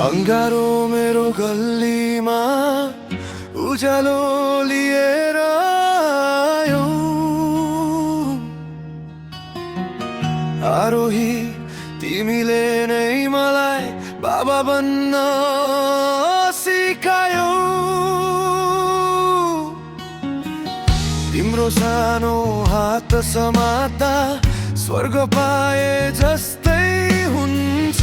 अंगारो मेरो गल्लीमा उज्यालो लिएर आयो। आरोही तिमीले नै मलाई बाबा बन्न सिकायौ। तिम्रो सानो हात समात्दा स्वर्ग पाए जस्तै हुन्छ।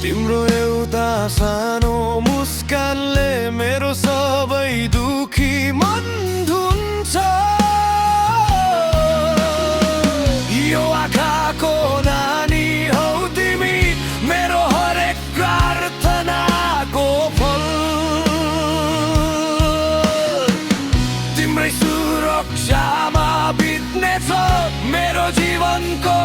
तिम्रो एउटा सानो मुस्कानले मेरो सबै दुखी मन धुन्छ। यो आँखाको नानी हौ तिमी, मेरो हरेक प्रार्थनाको फल। तिम्रै सुरक्षामा बित्नेछ मेरो जीवनको